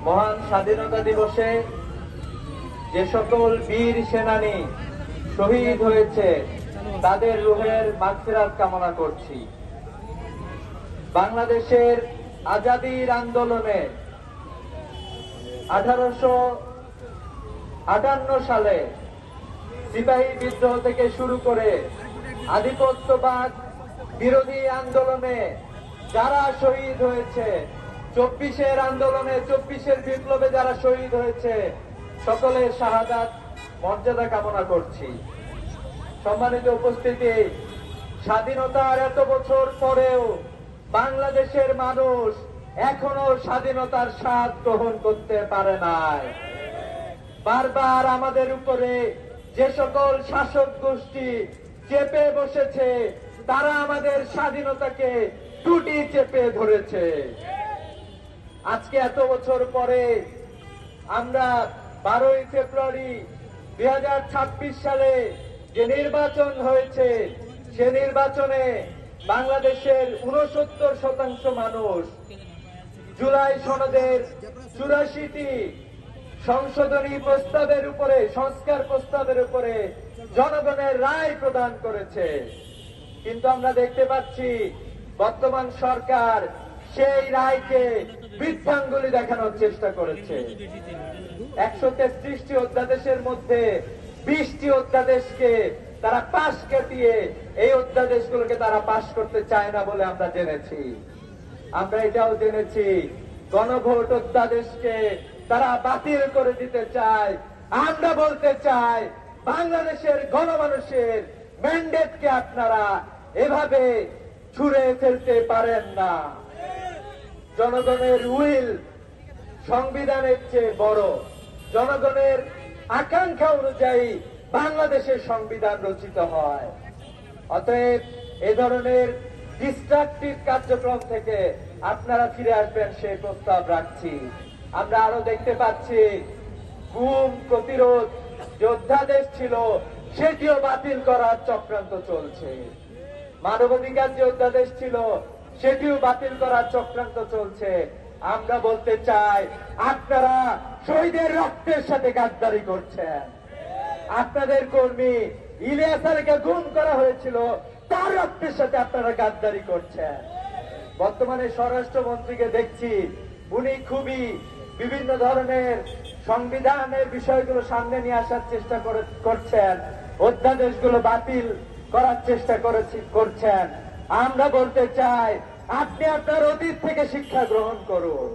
মহান স্বাধীনতা দিবসে যে সকল বীর সেনানী শহীদ হয়েছে তাদের রুহের মাগফিরাত কামনা করছি। বাংলাদেশের আজাদীর আন্দোলনে 1858 সালে সিপাহী বিদ্রোহ থেকে শুরু করে আধিপত্যবাদ বিরোধী আন্দোলনে যারা শহীদ হয়েছে, 24-এর আন্দোলনে 24-এর বিপ্লবে যারা শহীদ হয়েছে, সকলের শাহাদাত মর্যাদা কামনা করছি। সম্মানিত উপস্থিতি, স্বাধীনতার এত বছর পরেও বাংলাদেশের মানুষ এখনো স্বাধীনতার স্বাদ গ্রহণ করতে পারে নাই। বারবার আমাদের উপরে যে সকল শাসক গোষ্ঠী চেপে বসেছে, তারা আমাদের স্বাধীনতাকে টুটি চেপে ধরেছে। আজকে এত বছর পরে আমরা 12ই ফেব্রুয়ারি 2026 সালে যে নির্বাচন হয়েছে, সে নির্বাচনে বাংলাদেশের 69% মানুষ জুলাই সনদের 84টি সংশোধনী প্রস্তাবের উপরে, সংস্কার প্রস্তাবের উপরে জনগণের রায় প্রদান করেছে। কিন্তু আমরা দেখতে পাচ্ছি বর্তমান সরকার সেই রায়কে বৃদ্ধাঙ্গুলি দেখানোর চেষ্টা করেছে। 133টি অধ্যাদেশের মধ্যে 20টি অধ্যাদেশকে তারা পাশ কাটিয়ে এই অধ্যাদেশগুলোকে তারা পাশ করতে চায় না বলে আমরা জেনেছি। আমরা এটাও জেনেছি গণভোট অধ্যাদেশকে তারা বাতিল করে দিতে চায়। আমরা বলতে চাই, বাংলাদেশের গণমানুষের ম্যান্ডেটকে আপনারা এভাবে ছুঁড়ে ফেলতে পারেন না। জনগণের উইল সংবিধানের চেয়ে বড়। জনগণের আকাঙ্ক্ষা অনুযায়ী বাংলাদেশের সংবিধান রচিত হয়। অতএব এ ধরনের ডিস্ট্রাকটিভ কার্যক্রম থেকে আপনারা ফিরে আসবেন সেই প্রস্তাব রাখছি। আমরা আরো দেখতে পাচ্ছি গুম প্রতিরোধ যে অধ্যাদেশ ছিল সেটিও বাতিল করার চক্রান্ত চলছে। মানবাধিকার যে অধ্যাদেশ ছিল সেটিও বাতিল করার চক্রান্ত চলছে। আমরা বলতে চাই, আপনারা শহীদের রক্তের সাথে গাদ্দারি করছেন। আপনাদের কর্মী ইলিয়াস আলীকে গুম করা হয়েছিল, তার রক্তের সাথে আপনারা গাদ্দারি করছেন। বর্তমানে স্বরাষ্ট্রমন্ত্রীকে দেখছি, উনি খুবই বিভিন্ন ধরনের সংবিধানের বিষয়গুলো সামনে নিয়ে আসার চেষ্টা করছেন, অধ্যাদেশগুলো বাতিল করার চেষ্টা করছেন। আমরা বলতে চাই, আপনি আপনার অতীত থেকে শিক্ষা গ্রহণ করুন।